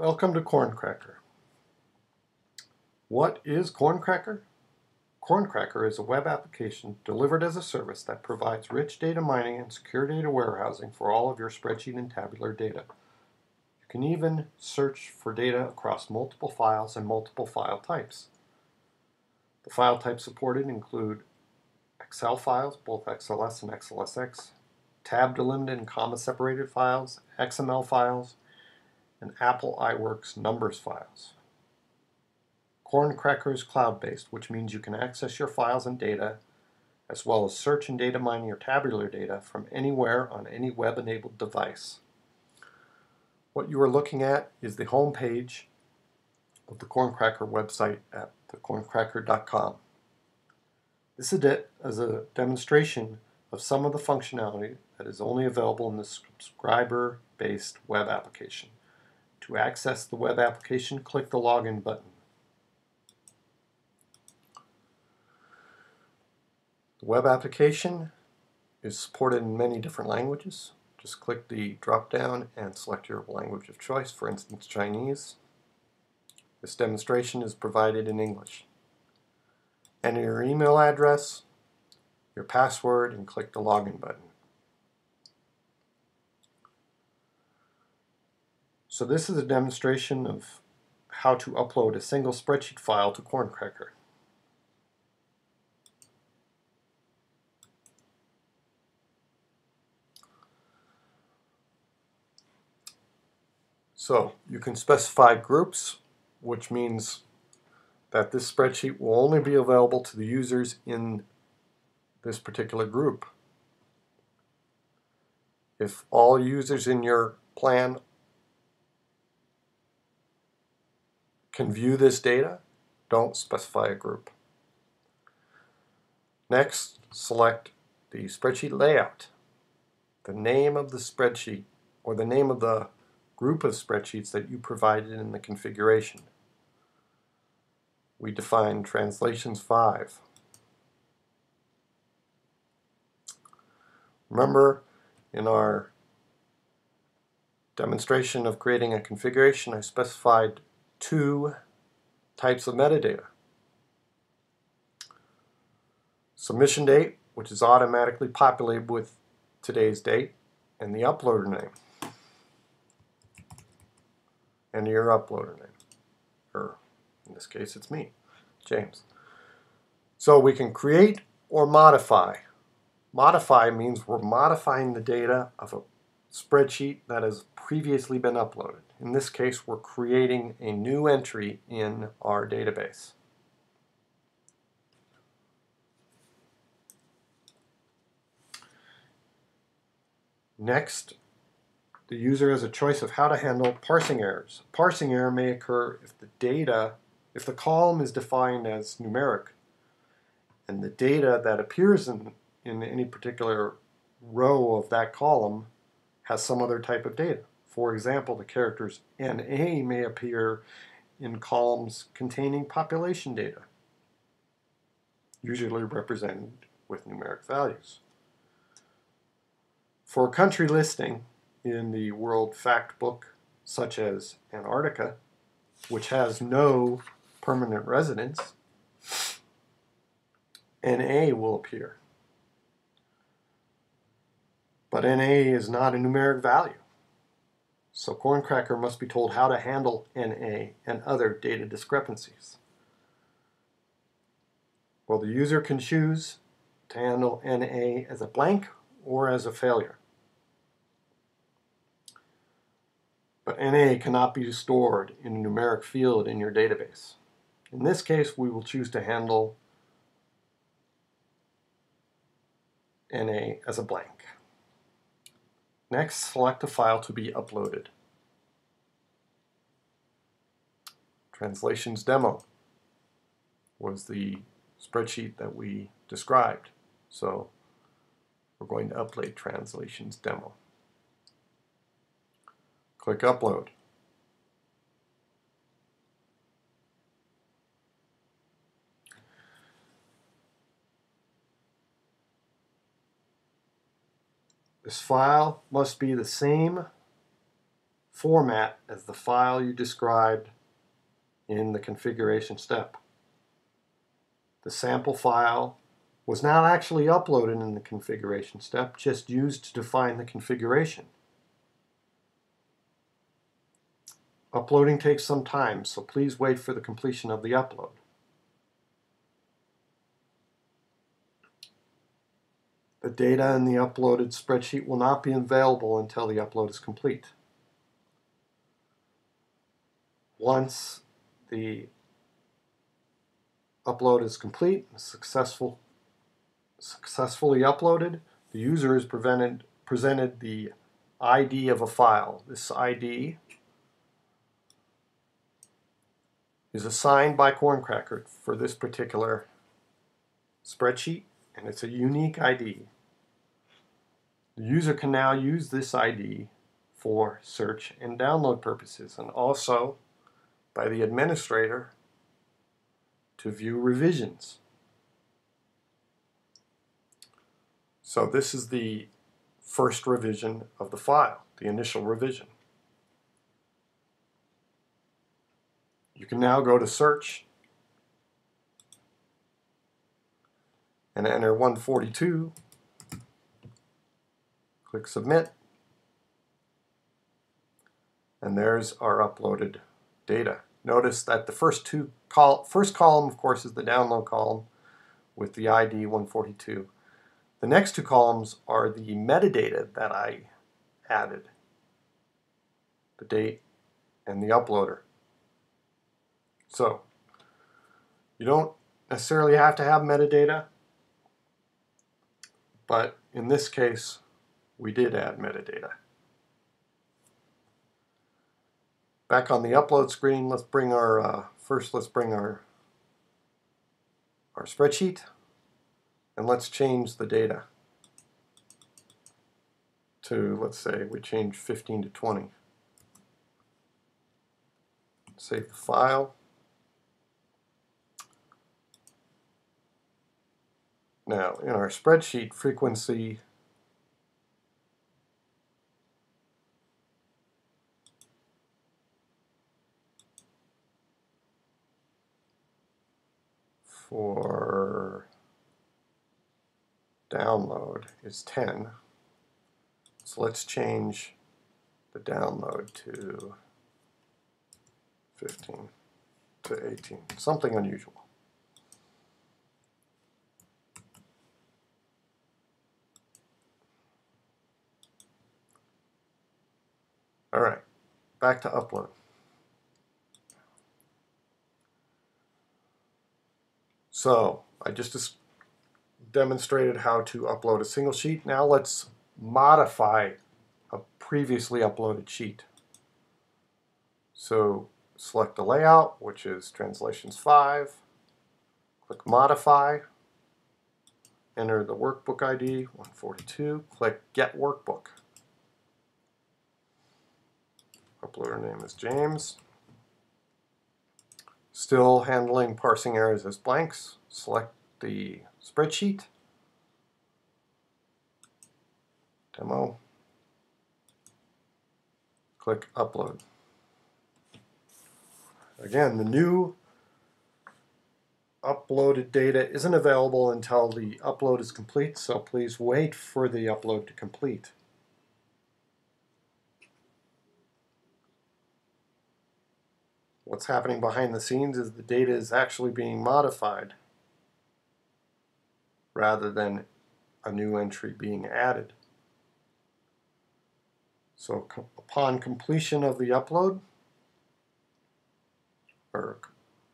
Welcome to Corncracker. What is Corncracker? Corncracker is a web application delivered as a service that provides rich data mining and secure data warehousing for all of your spreadsheet and tabular data. You can even search for data across multiple files and multiple file types. The file types supported include Excel files, both XLS and XLSX, tab delimited and comma separated files, XML files, and Apple iWorks numbers files. Corncracker is cloud-based, which means you can access your files and data, as well as search and data mine your tabular data from anywhere on any web-enabled device. What you are looking at is the home page of the Corncracker website at thecorncracker.com. This is a demonstration of some of the functionality that is only available in the subscriber-based web application. To access the web application, click the Login button. The web application is supported in many different languages. Just click the drop-down and select your language of choice, for instance, Chinese. This demonstration is provided in English. Enter your email address, your password, and click the Login button. So this is a demonstration of how to upload a single spreadsheet file to Corncracker. So you can specify groups, which means that this spreadsheet will only be available to the users in this particular group. If all users in your plan can view this data, don't specify a group. Next, select the spreadsheet layout, the name of the spreadsheet, or the name of the group of spreadsheets that you provided in the configuration. We define translations 5. Remember, in our demonstration of creating a configuration, I specified 2 types of metadata. Submission date, which is automatically populated with today's date, and the uploader name. And your uploader name. Or in this case, it's me, James. So we can create or modify. Modify means we're modifying the data of a spreadsheet that has previously been uploaded. In this case, we're creating a new entry in our database. Next, the user has a choice of how to handle parsing errors. A parsing error may occur if the column is defined as numeric and the data that appears in any particular row of that column has some other type of data. For example, the characters NA may appear in columns containing population data, usually represented with numeric values. For a country listing in the World Factbook, such as Antarctica, which has no permanent residents, NA will appear. But NA is not a numeric value. So Corncracker must be told how to handle NA and other data discrepancies. Well, the user can choose to handle NA as a blank or as a failure. But NA cannot be stored in a numeric field in your database. In this case, we will choose to handle NA as a blank. Next, select a file to be uploaded. Translations demo was the spreadsheet that we described. So we're going to upload translations demo. Click upload. This file must be the same format as the file you described in the configuration step. The sample file was not actually uploaded in the configuration step, just used to define the configuration. Uploading takes some time, so please wait for the completion of the upload. The data in the uploaded spreadsheet will not be available until the upload is complete. Once the upload is complete, successfully uploaded, the user is presented the ID of a file. This ID is assigned by Corncracker for this particular spreadsheet, and it's a unique ID. The user can now use this ID for search and download purposes, and also by the administrator to view revisions. So this is the first revision of the file, the initial revision. You can now go to search and enter 142, click submit, and there's our uploaded data. Notice that the first column, of course, is the download column with the ID 142. The next two columns are the metadata that I added, the date and the uploader. So you don't necessarily have to have metadata, but in this case we did add metadata. Back on the upload screen, let's bring our spreadsheet, and let's change the data to, let's say we change 15 to 20. Save the file. Now in our spreadsheet, frequency for download is 10. So let's change the download to 15 to 18, something unusual. All right, back to upload. So I just demonstrated how to upload a single sheet. Now let's modify a previously uploaded sheet. So select the layout, which is Translations 5, click Modify, enter the workbook ID 142, click Get Workbook. Uploader name is James. Still handling parsing errors as blanks. Select the spreadsheet, demo, click Upload. Again, the new uploaded data isn't available until the upload is complete, so please wait for the upload to complete. What's happening behind the scenes is the data is actually being modified rather than a new entry being added. So upon completion of the upload,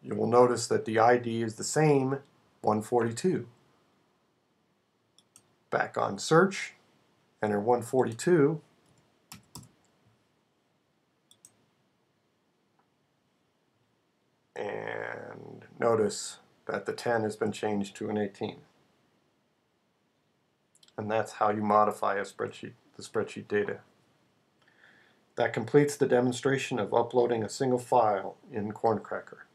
you will notice that the ID is the same, 142. Back on search, enter 142, and notice that the 10 has been changed to an 18. And that's how you modify the spreadsheet data. That completes the demonstration of uploading a single file in Corncracker.